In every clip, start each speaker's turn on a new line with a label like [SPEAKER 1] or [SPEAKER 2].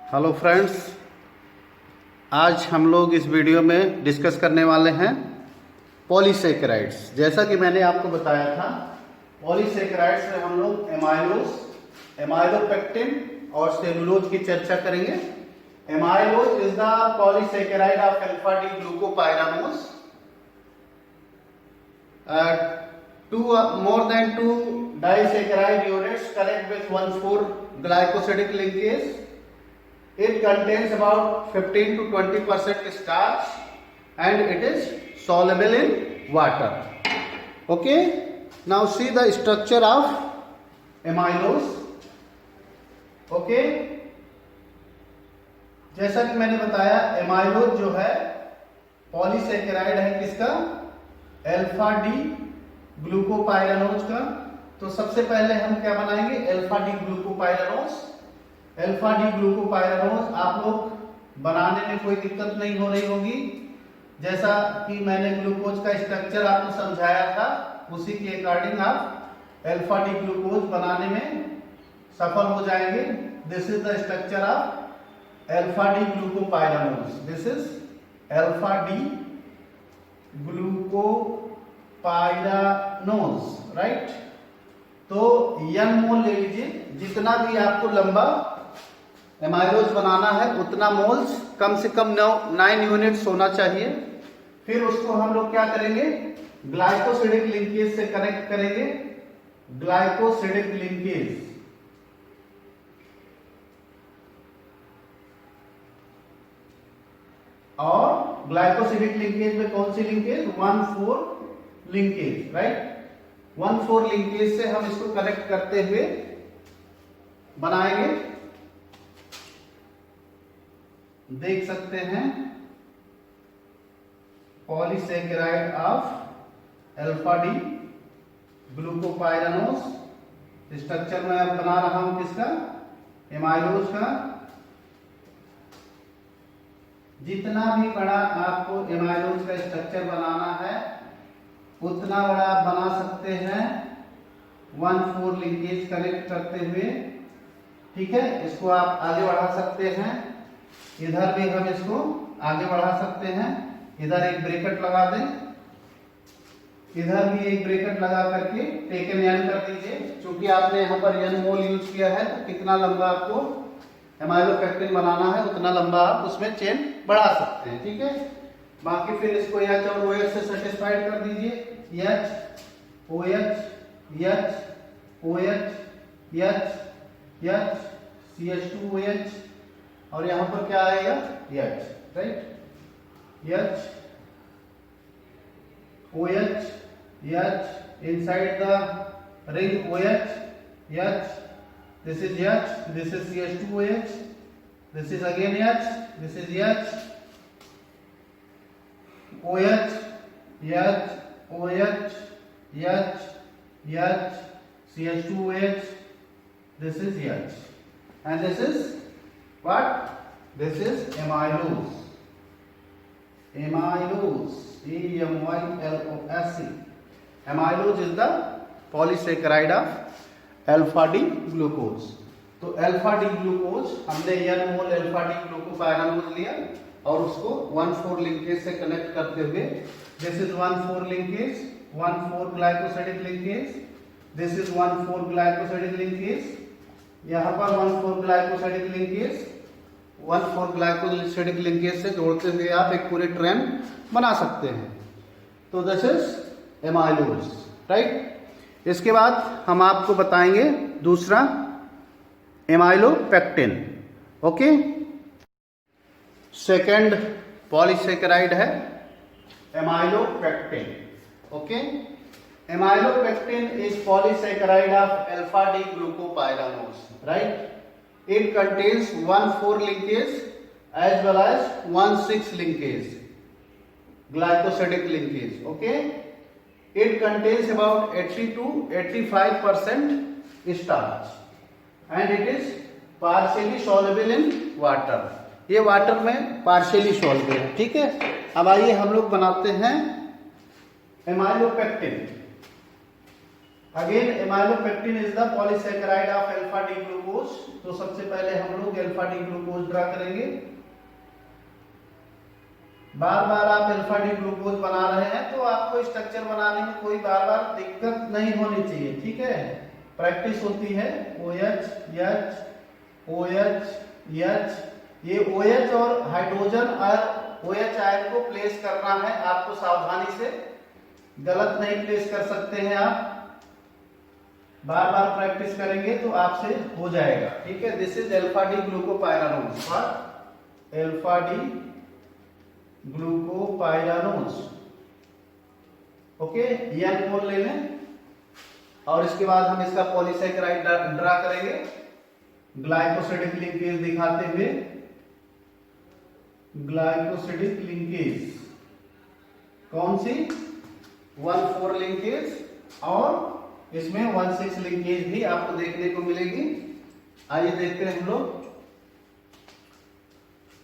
[SPEAKER 1] Hello friends, आज हम लोग इस वीडियो में डिस्कस करने वाले हैं पॉलीसेकेराइड्स। जैसा कि मैंने आपको बताया था, पॉलीसेकेराइड्स में हम लोग एमाइलोज, एमाइलोपेक्टिन और सेलुलोज की चर्चा करेंगे। Amylose is the polysaccharide of alpha D glucopyranose. More than two disaccharide units connect with 1,4 glycosidic linkage. It contains about 15 to 20% starch and it is soluble in water. Okay, now see the structure of amylose. Okay, जैसा कि मैंने बताया, amylose जो है polysaccharide है किसका? Alpha D glucopyranose का। तो सबसे पहले हम क्या बनाएंगे? Alpha D glucopyranose. Alpha D glucopyranose आप लोग बनाने में कोई दिक्कत नहीं हो रही होगी। जैसा कि मैंने ग्लूकोज का स्ट्रक्चर आपको समझाया था, उसी के अकॉर्डिंग आप अल्फा डी ग्लूकोज बनाने में सफल हो जाएंगे। This is the structure of alpha D glucopyranose. This is alpha D glucopyranose, right. तो n मोल ले लीजिए। जितना भी आपको लंबा एमाइलोज बनाना है उतना मोल्स, कम से कम 9 यूनिट्स होना चाहिए। फिर उसको हम लोग क्या करेंगे? ग्लाइकोसिडिक लिंकेज से कनेक्ट करेंगे। ग्लाइकोसिडिक लिंकेज, और ग्लाइकोसिडिक लिंकेज में कौन सी लिंकेज? 1,4 linkage, right. 1,4 लिंकेज से हम इसको कनेक्ट करते हुए बनाएंगे। देख सकते हैं polysaccharide of alpha D glucopyranose. Structure में अब बना रहा हूं किसका? एमाइलोज का। जितना भी बड़ा आपको एमाइलोज का स्ट्रक्चर बनाना है उतना बड़ा आप बना सकते हैं 1,4 लिंकेज कनेक्ट करते हुए। ठीक है, इसको आप आगे बढ़ा सकते हैं। इधर भी हम इसको आगे बढ़ा सकते हैं। इधर एक ब्रैकेट लगा दें, इधर भी एक ब्रैकेट लगा करके टेकन एन कर दीजिए। क्योंकि आपने यहाँ पर n मोल यूज किया है, तो कितना लंबा आपको एमाइलोपेक्टिन बनाना है उतना लंबा आप उसमें चेन बढ़ा सकते हैं। ठीक है, बाकी फिर इसको H और OH से सेटिस्फाइड कर दीजिए। H OH H OH H CH2OH, और यहां पर क्या आएगा? H, right. H OH H inside the ring OH H. This is H, this is CH2OH, this is again H, this is H OH H OH H H CH2OH, this is H, and this is what? This is amylose. Amylose, AMYLOSE. Amylose is the polysaccharide of alpha D glucose. तो alpha D glucose हमने n मोल alpha D glucopyranose लिया और उसको 1,4 linkage से connect करते हुए, this is 1,4 linkage, 1,4 glycosidic linkage, this is 1,4 glycosidic linkage, यहाँ पर 1,4 ग्लाइकोसिडिक लिंकेज, 1,4 ग्लाइकोसिडिक लिंकेज से जोड़ते हुए आप एक पूरे ट्रेन बना सकते हैं। तो दिस इज एमाइलोज, राइट। इसके बाद हम आपको बताएंगे दूसरा एमाइलोपेक्टिन। ओके, सेकंड पॉलीसेकेराइड है amylopectin. Okay, amylopectin is polysaccharide of alpha D glucopyranose, right. It contains 1,4 linkage as well as 1,6 linkage, glycosidic linkage. Okay, it contains about 80 to 85% starch and it is partially soluble in water. ये water में partially soluble है। ठीक है, अब आइए हम लोग बनाते हैं amylopectin. Again amylopectin is the polysaccharide of alpha D glucose. तो सबसे पहले हम लोग अल्फा डी ग्लूकोज ड्रा करेंगे। बार बार आप अल्फा डी ग्लूकोज बना रहे हैं तो आपको स्ट्रक्चर बनाने में कोई बार बार दिक्कत नहीं होनी चाहिए, ठीक है। प्रैक्टिस होती है। OH H OH H, ये OH और हाइड्रोजन और OH आयन को प्लेस करना है आपको सावधानी से, गलत नहीं प्लेस कर सकते हैं आप। बार बार प्रैक्टिस करेंगे तो आपसे हो जाएगा, ठीक है। This is alpha D glucopyranose, alpha D glucopyranose, okay. यन बोल ले लें और इसके बाद हम इसका पॉलीसैकेराइड ड्रा करेंगे ग्लाइकोसिडिक लिंकेज दिखाते हुए। ग्लाइकोसिडिक लिंकेज कौन सी? 1,4 लिंकेज और इसमें 1,6 लिंकेज भी आपको देखने को मिलेगी। आइए देखते हैं हम लोग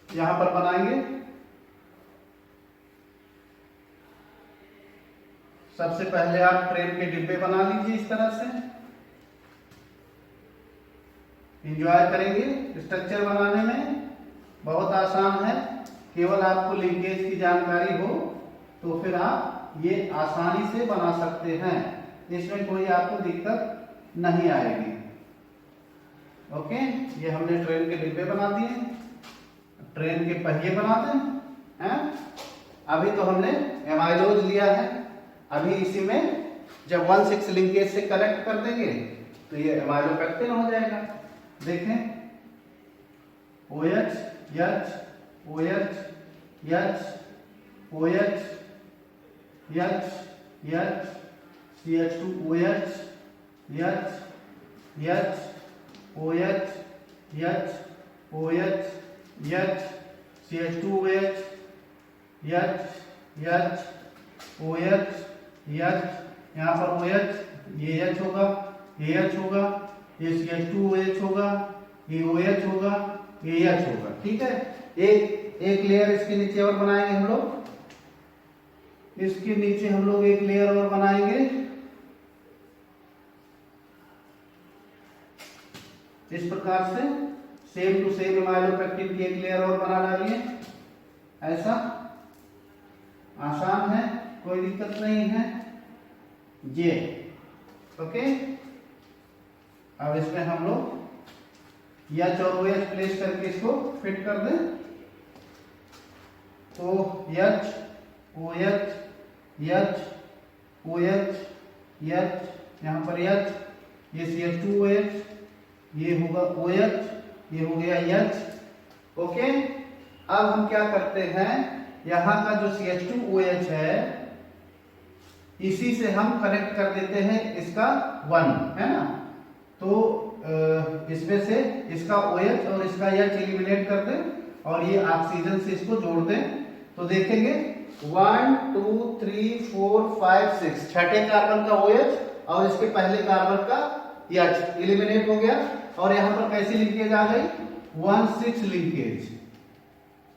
[SPEAKER 1] यहां पर बनाएंगे। सबसे पहले आप ट्रेन के डिब्बे बना लीजिए इस तरह से। एंजॉय करेंगे स्ट्रक्चर बनाने में, बहुत आसान है। केवल आपको लिंकेज की जानकारी हो तो फिर आप ये आसानी से बना सकते हैं, इसमें कोई आपको दिक्कत नहीं आएगी, ओके। ये हमने ट्रेन के डिब्बे बना दिए, ट्रेन के पहिए बनाते हैं। अभी तो हमने एमाइलोज लिया है, अभी इसी में जब 1,6 लिंकेज से कनेक्ट कर देंगे तो ये एमाइलोपेक्टिन हो जाएगा। देखें OH H OH H OH H H CH2OH H H OH H OH H CH2OH H H OH H, यहाँ पर OH, ये H होगा, ये H होगा, ये CH2OH होगा, ये OH होगा, ये H होगा, ठीक है। एक लेयर इसके नीचे और बनाएंगे हम लोग, इसके नीचे हम लोग एक लेयर और बनाएंगे इस प्रकार से। सेम टू सेम एमाइलोपेक्टिन की एक लेयर और बना डालिए, ऐसा आसान है, कोई दिक्कत नहीं है ये, ओके। अब इसमें हम लोग H और OH प्लेस करके इसको फिट कर दें। तो H OH H OH H, यहाँ पर H, ये CH2OH, ये होगा OH, ये हो गया H, ओके। अब हम क्या करते हैं, यहाँ का जो CH2OH है इसी से हम कनेक्ट कर देते हैं इसका 1, है ना। तो इसमें से इसका OH और इसका H एलिमिनेट कर दें और ये ऑक्सीजन से इसको जोड़ दें तो देखेंगे 1 2 3 4 5 6, छठे कार्बन का OH और इसके पहले कार्बन का H एलिमिनेट हो गया और यहाँ पर कैसी लिंकेज आ गई? 1,6 लिंकेज,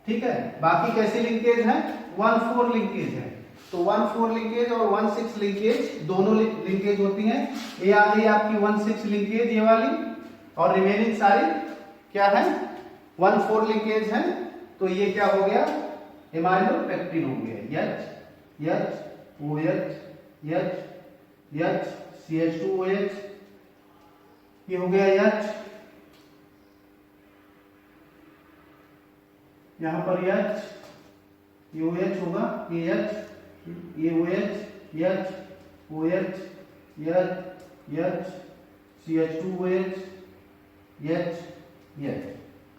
[SPEAKER 1] ठीक है। बाकी कैसी लिंकेज है? 1,4 लिंकेज है। तो 1,4 लिंकेज और 1,6 लिंकेज दोनों लिंकेज होती हैं। ये आ गई आपकी 1,6 लिंकेज ये वाली, और रिमेनिंग सारी क्या है? 1,4 लिंकेज है। तो ये क्या हो गया? एमाइलोपेक्टिन हो गया। H OH H CH2OH, ये हो गया H, यहां पर H, ये OH होगा, ये H, ये OH H OH H CH2OH H,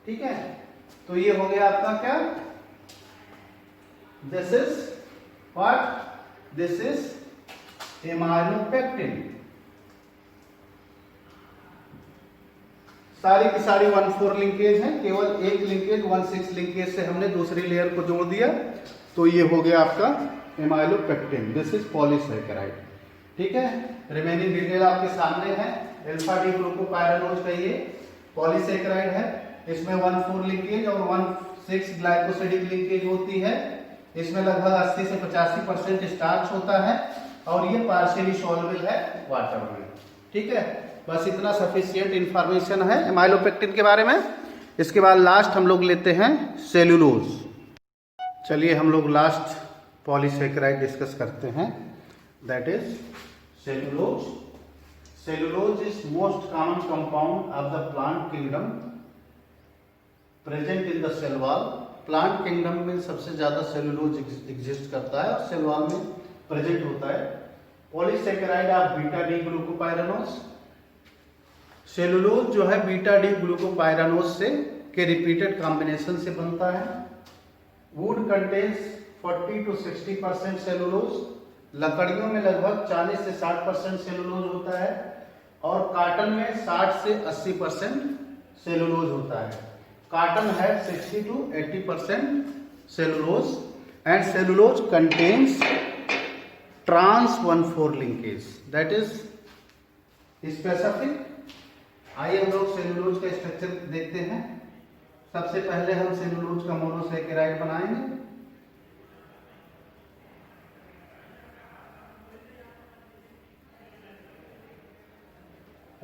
[SPEAKER 1] ठीक है। तो ये हो गया आपका क्या? This is what? This is amylopectin. सारी की सारी 1,4 लिंकेज है, केवल एक लिंकेज 1,6 लिंकेज से हमने दूसरी लेयर को जोड़ दिया, तो ये हो गया आपका एमाइलोपेक्टिन। दिस इज पॉलीसैकेराइड, ठीक है। रिमेनिंग डिटेल आपके सामने है। अल्फा डी ग्लूकोपाइरानोज का ये पॉलीसैकेराइड है, इसमें 1,4 लिंकेज और 1,6 ग्लाइकोसिडिक लिंकेज होती है। इसमें लगभग 80 से 85% स्टार्च होता है और ये पार्शियली सॉल्युबल है वाटर में। ठीक है, बस इतना सफिशिएंट इंफॉर्मेशन है एमाइलोपेक्टिन के बारे में। इसके बाद लास्ट हम लोग लेते हैं सेलुलोज। चलिए हम लोग लास्ट पॉलीसेकेराइड डिस्कस करते हैं, that is cellulose. Cellulose is most common compound of the plant kingdom present in the cell wall. Plant kingdom में सबसे ज्यादा सेलुलोज एग्जिस्ट करता है और सेल वॉल में प्रेजेंट होता है। Polysaccharide of beta D glucopyranose. Cellulose जो है बीटा डी ग्लूकोपाइरानोज से के रिपीटेड कॉम्बिनेशन से बनता है। Would contains 40 to 60% cellulose. लकड़ियों में लगभग 40 से 60% सेलुलोज होता है और कॉटन में 60 से 80% सेलुलोज होता है। कॉटन है 60 to 80% cellulose and cellulose contains trans 1,4 linkage, that is specific. आइए हम लोग सेलुलोज का स्ट्रक्चर देखते हैं। सबसे पहले हम सेलुलोज का मोनोसेकेराइड बनाएंगे।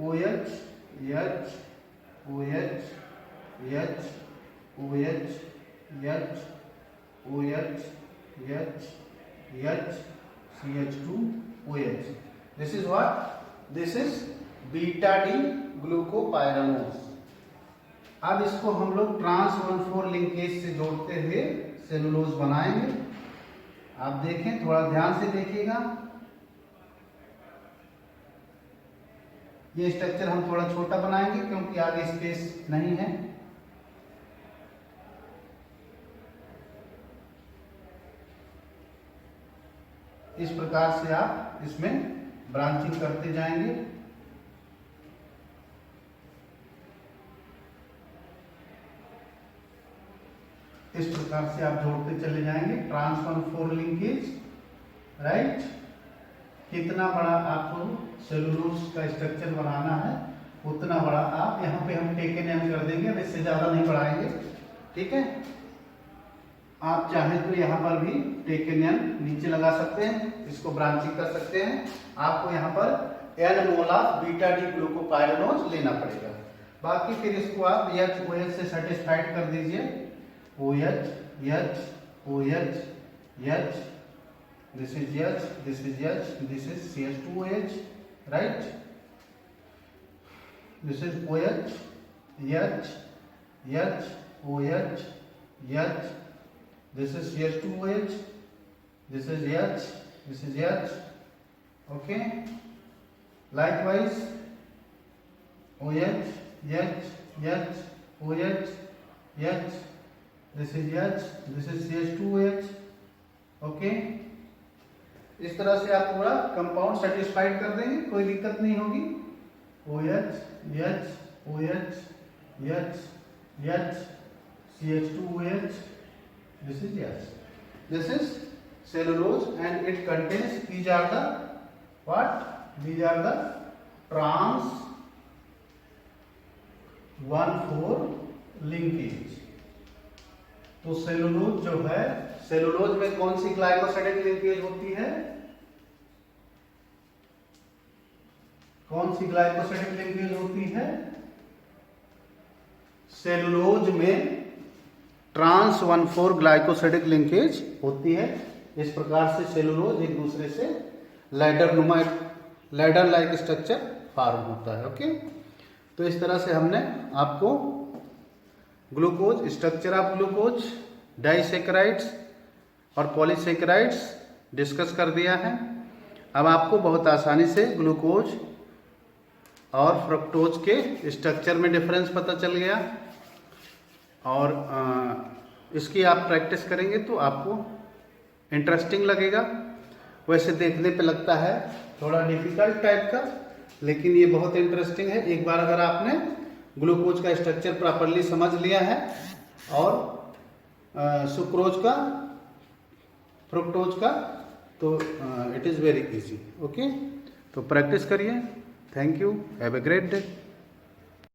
[SPEAKER 1] OH H OH H OH H OH H H CH2 OH. This is what? This is beta D glucopyranose. अब इसको हम लोग ट्रांस 1,4 लिंकेज से जोड़ते हुए सेलुलोज बनाएंगे। आप देखें, थोड़ा ध्यान से देखिएगा। ये स्ट्रक्चर हम थोड़ा छोटा बनाएंगे क्योंकि आगे स्पेस नहीं है। इस प्रकार से आप इसमें ब्रांचिंग करते जाएंगे। इस प्रकार से आप जोड़ते चले जाएंगे ट्रांस 1,4 लिंकेज, राइट। कितना बड़ा आपको सेलुलोज का स्ट्रक्चर बनाना है उतना बड़ा आप यहाँ पे हम टेकन एन कर देंगे, अब इससे ज्यादा नहीं बढ़ाएंगे, ठीक है। आप चाहें तो यहाँ पर भी टेकन एन नीचे लगा सकते हैं, इसको ब्रांचिंग कर सकते हैं। आपको यहाँ पर n mole of beta D glucopyranose लेना पड़ेगा। बाकी फिर इसको आप एच ओ एच से सेटिस्फाइड कर दीजिए। OH H OH H, this is H, this is H, this is CH2OH, right? This is OH H H OH H, this is CH2OH, this is H, this is H, okay. Likewise OH H H OH H, this is H, this is CH2OH, okay. इस तरह से आप पूरा compound satisfied कर देंगे, कोई दिक्कत नहीं होगी। OH H OH H H CH2OH, this is H. This is cellulose and it contains, these are the what? These are the trans 1,4 linkage। तो सेलुलोज जो है, सेलुलोज में कौन सी ग्लाइकोसाइडिक लिंकेज होती है? कौन सी ग्लाइकोसाइडिक लिंकेज होती है? सेलुलोज में ट्रांस 1,4 ग्लाइकोसाइडिक लिंकेज होती है। इस प्रकार से सेलुलोज एक दूसरे से लैडर लाइक स्ट्रक्चर फॉर्म होता है, ओके। तो इस तरह से हमने आपको glucose, structure of glucose, disaccharides और पॉलीसेकेराइड्स डिस्कस कर दिया है। अब आपको बहुत आसानी से ग्लूकोज और फ्रक्टोज के स्ट्रक्चर में डिफरेंस पता चल गया और इसकी आप प्रैक्टिस करेंगे तो आपको इंटरेस्टिंग लगेगा। वैसे देखने पे लगता है थोड़ा डिफिकल्ट टाइप का, लेकिन ये बहुत इंटरेस्टिंग है। एक बार अगर आपने ग्लूकोज का स्ट्रक्चर प्रॉपरली समझ लिया है और सुक्रोज का, फ्रुक्टोज का, तो it is very easy, okay. तो प्रैक्टिस करिए। Thank you, have a great day.